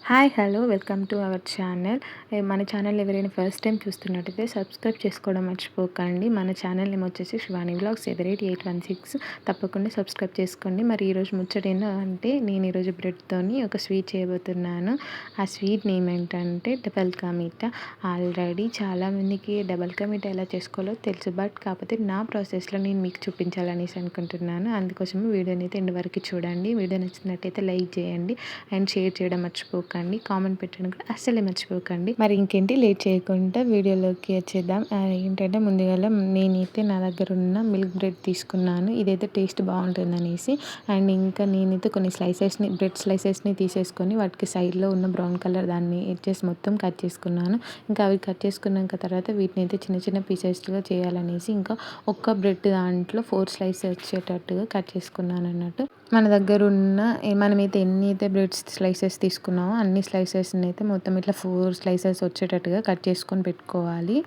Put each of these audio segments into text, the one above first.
Hi hello welcome to our channel. మన channel ఎవరైనా first time చూస్తున్నట్టయితే సబ్స్క్రైబ్ చేసుకోవడం మర్చిపోకండి. మన ఛానల్ నేమ్ వచ్చేసి శివాని వ్లాగ్స్ @816. తప్పకుండా సబ్స్క్రైబ్ చేసుకోండి. మరి ఈరోజు ముచ్చట ఏంటంటే నేను ఈరోజు బ్రెడ్తోని ఒక స్వీట్ చేయబోతున్నాను. ఆ స్వీట్ నేమ్ ఏంటంటే డబల్ కా మీఠా. ఆల్రెడీ చాలామందికి డబల్ కా మీఠా ఎలా చేసుకోవాలో తెలుసు, బట్ కాకపోతే నా ప్రాసెస్లో నేను మీకు చూపించాలనేసి అనుకుంటున్నాను. అందుకోసం వీడియోని అయితే ఎండ్ వరకు చూడండి. వీడియో నచ్చినట్టయితే లైక్ చేయండి అండ్ షేర్ చేయడం మర్చిపోకండి. కామెంట్ పెట్టడం కూడా అస్సలే మర్చిపోకండి. మరి ఇంకేంటి లేట్ చేయకుండా వీడియోలోకి వచ్చేద్దాం. ఏంటంటే ముందుగా నేనైతే నా దగ్గర ఉన్న మిల్క్ బ్రెడ్ తీసుకున్నాను. ఇదైతే టేస్ట్ బాగుంటుంది అనేసి. అండ్ ఇంకా నేనైతే కొన్ని బ్రెడ్ స్లైసెస్ని తీసేసుకొని వాటికి సైడ్లో ఉన్న బ్రౌన్ కలర్ దాన్ని ఎడ్జెస్ మొత్తం కట్ చేసుకున్నాను. ఇంకా అవి కట్ చేసుకున్నాక తర్వాత వీటిని అయితే చిన్న చిన్న పీసెస్గా చేయాలనేసి ఇంకా ఒక్క బ్రెడ్ దాంట్లో 4 స్లైసెస్ వచ్చేటట్టుగా కట్ చేసుకున్నాను అన్నట్టు. మన దగ్గర ఉన్న మనమైతే ఎన్ని అయితే బ్రెడ్ స్లైసెస్ తీసుకున్నామో అన్ని స్లైసెస్ని అయితే మొత్తం ఇట్లా 4 స్లైసెస్ వచ్చేటట్టుగా కట్ చేసుకొని పెట్టుకోవాలి.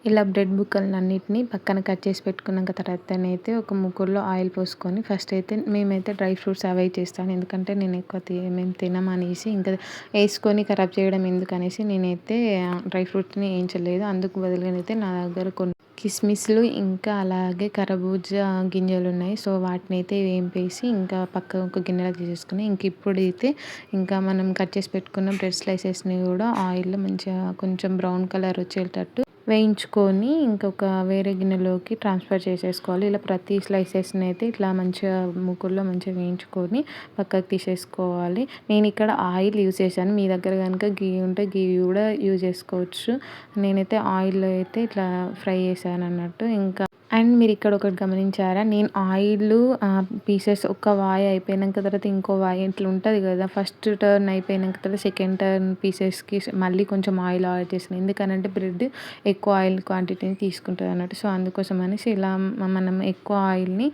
ఇలా బ్రెడ్ ముక్కలన్నిటిని పక్కన కట్ చేసి పెట్టుకున్నాక తర్వాతనైతే ఒక ముగ్గురులో ఆయిల్ పోసుకొని ఫస్ట్ అయితే మేమైతే డ్రై ఫ్రూట్స్ అవాయిడ్ చేస్తాను. ఎందుకంటే నేను ఎక్కువ మేము తినమనేసి ఇంకా వేసుకొని ఖరాబ్ చేయడం ఎందుకనేసి నేనైతే డ్రై ఫ్రూట్స్ని వేయించలేదు. అందుకు బదులుగానైతే నా దగ్గర కొన్ని కిస్మిస్లు ఇంకా అలాగే కర్బూజా గింజలు ఉన్నాయి. సో వాటిని అయితే వేంపేసి ఇంకా పక్క ఒక గిన్నెలో తీసేసుకుని ఇప్పుడైతే ఇంకా మనం కట్ చేసి పెట్టుకున్న బ్రెడ్ స్లైసెస్ని కూడా ఆయిల్లో మంచిగా కొంచెం బ్రౌన్ కలర్ వచ్చేటట్టు వేయించుకొని ఇంకొక వేరే గిన్నెలోకి ట్రాన్స్ఫర్ చేసేసుకోవాలి. ఇలా ప్రతి స్లైసెస్ని అయితే ఇట్లా మంచిగా ముక్కుల్లో మంచిగా వేయించుకొని పక్కకు తీసేసుకోవాలి. నేను ఇక్కడ ఆయిల్ యూజ్ చేశాను. మీ దగ్గర కనుక గీ ఉంటే గీ కూడా యూజ్ చేసుకోవచ్చు. నేనైతే ఆయిల్లో అయితే ఇట్లా ఫ్రై చేశాను అన్నట్టు. ఇంకా అండ్ మీరు ఇక్కడ ఒకటి గమనించారా, నేను ఆయిల్ పీసెస్ ఒక వాయి అయిపోయినాక తర్వాత ఇంకో వాయి ఇట్లా ఉంటుంది కదా, ఫస్ట్ టర్న్ అయిపోయినాక తర్వాత సెకండ్ టర్న్ పీసెస్కి మళ్ళీ కొంచెం ఆయిల్ యాడ్ చేసాను. ఎందుకనంటే బ్రెడ్ ఎక్కువ ఆయిల్ క్వాంటిటీని తీసుకుంటుంది అన్నట్టు. సో అందుకోసం అనేసి ఇలా మనం ఎక్కువ ఆయిల్ని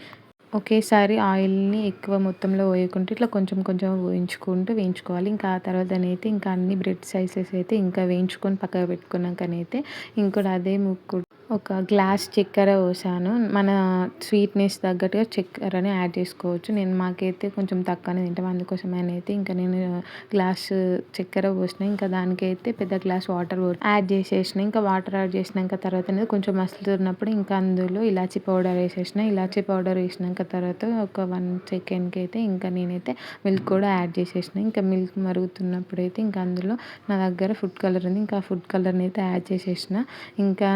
ఒకేసారి ఆయిల్ని ఎక్కువ మొత్తంలో వేయకుంటే ఇట్లా కొంచెం కొంచెం వేయించుకోవాలి. ఇంకా ఆ తర్వాతనైతే ఇంకా అన్ని బ్రెడ్ సైజెస్ అయితే ఇంకా వేయించుకొని పక్కకు పెట్టుకున్నాకనైతే ఇంకోటి అదే ముక్కుడు ఒక గ్లాస్ చక్కెర పోసాను. మన స్వీట్నెస్ తగ్గట్టుగా చక్కెరని యాడ్ చేసుకోవచ్చు. మాకైతే కొంచెం తక్కువనే తింటాం, అందుకోసమని అయితే ఇంకా నేను గ్లాస్ చక్కెర పోసిన. ఇంకా దానికైతే పెద్ద గ్లాస్ వాటర్ యాడ్ చేసేసిన. ఇంకా వాటర్ యాడ్ చేసినాక తర్వాత అనేది కొంచెం మసులుతున్నప్పుడు ఇంకా అందులో ఇలాచీ పౌడర్ వేసేసిన. ఇలాచీ పౌడర్ వేసినాక తర్వాత ఒక 1 సెకండ్కి అయితే ఇంకా నేనైతే మిల్క్ కూడా యాడ్ చేసేసిన. ఇంకా మిల్క్ మరుగుతున్నప్పుడు అయితే ఇంకా అందులో నా దగ్గర ఫుడ్ కలర్ ఉంది. ఇంకా ఫుడ్ కలర్ని అయితే యాడ్ చేసేసిన. ఇంకా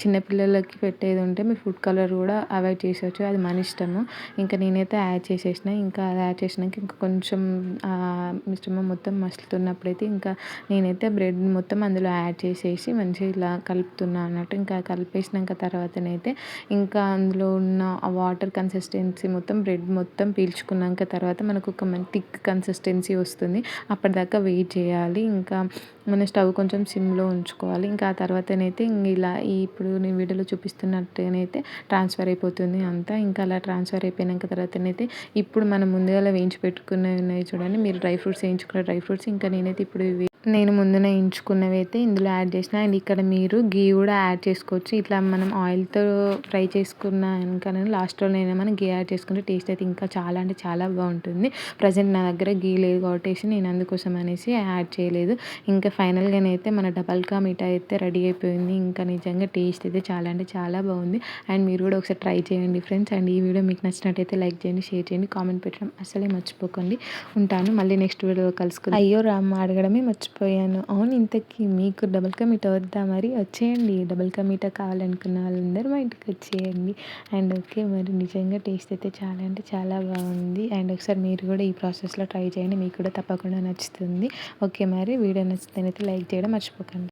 చిన్నపిల్లలకి పెట్టేది ఉంటే మీరు ఫుడ్ కలర్ కూడా అవాయిడ్ చేసేయచ్చు, అది మన ఇష్టము. ఇంకా నేనైతే యాడ్ చేసేసిన. ఇంకా అది యాడ్ చేసినాక ఇంకా కొంచెం మిశ్రమం మొత్తం మసులుతున్నప్పుడైతే ఇంకా నేనైతే బ్రెడ్ మొత్తం అందులో యాడ్ చేసేసి మంచిగా ఇలా కలుపుతున్నా అన్నట్టు. ఇంకా కలిపేసినాక తర్వాతనైతే ఇంకా అందులో ఉన్న ఆ వాటర్ కన్సిస్టెన్సీ మొత్తం బ్రెడ్ మొత్తం పీల్చుకున్నాక తర్వాత మనకు ఒక థిక్ కన్సిస్టెన్సీ వస్తుంది. అప్పటిదాకా వెయిట్ చేయాలి. ఇంకా మన స్టవ్ కొంచెం సిమ్లో ఉంచుకోవాలి. ఇంకా ఆ తర్వాతనైతే ఇలా ఇప్పుడు నేను వీడియోలో చూపిస్తున్నట్టుగానైతే ట్రాన్స్ఫర్ అయిపోతుంది అంతా. ఇంకా అలా ట్రాన్స్ఫర్ అయిపోయినాక తర్వాతనైతే ఇప్పుడు మనం ముందుగా వేయించి పెట్టుకున్నవి ఉన్నాయి చూడండి, మీరు డ్రై ఫ్రూట్స్ వేయించుకున్న డ్రై ఫ్రూట్స్ ఇంకా నేనైతే ఇప్పుడు నేను ముందున వేయించుకున్నవి అయితే ఇందులో యాడ్ చేసిన. అండ్ ఇక్కడ మీరు గీ కూడా యాడ్ చేసుకోవచ్చు. ఇట్లా మనం ఆయిల్తో ఫ్రై చేసుకున్న ఇంకా లాస్ట్లో మనం గీ యాడ్ చేసుకుంటే టేస్ట్ అయితే ఇంకా చాలా అంటే చాలా బాగుంటుంది. ప్రజెంట్ నా దగ్గర గీ లేదు కాబట్టి నేను అందుకోసం అనేసి యాడ్ చేయలేదు. ఇంకా ఫైనల్గానైతే మన డబల్ కా మీఠా అయితే రెడీ అయిపోయింది. ఇంకా నిజంగా టేస్ట్ అయితే చాలా అంటే చాలా బాగుంది. అండ్ మీరు కూడా ఒకసారి ట్రై చేయండి ఫ్రెండ్స్. అండ్ ఈ వీడియో మీకు నచ్చినట్టయితే లైక్ చేయండి, షేర్ చేయండి, కామెంట్ పెట్టడం అసలే మర్చిపోకండి. ఉంటాను, మళ్ళీ నెక్స్ట్ వీడియోలో కలుసుకుందాం. అయ్యో రామ్మ అడగడమే మర్చిపోయాను. అవును, ఇంతకీ మీకు డబల్ కా మీఠా వద్దా? మరి వచ్చేయండి. డబల్ కా మీఠా కావాలనుకున్న వాళ్ళందరూ మా ఇంటికి వచ్చేయండి. అండ్ ఓకే, మరి నిజంగా టేస్ట్ అయితే చాలా అంటే చాలా బాగుంది. అండ్ ఒకసారి మీరు కూడా ఈ ప్రాసెస్లో ట్రై చేయండి, మీకు కూడా తప్పకుండా నచ్చుతుంది. ఓకే, మరి వీడియో నచ్చితే లైక్ చేయడం మర్చిపోకండి.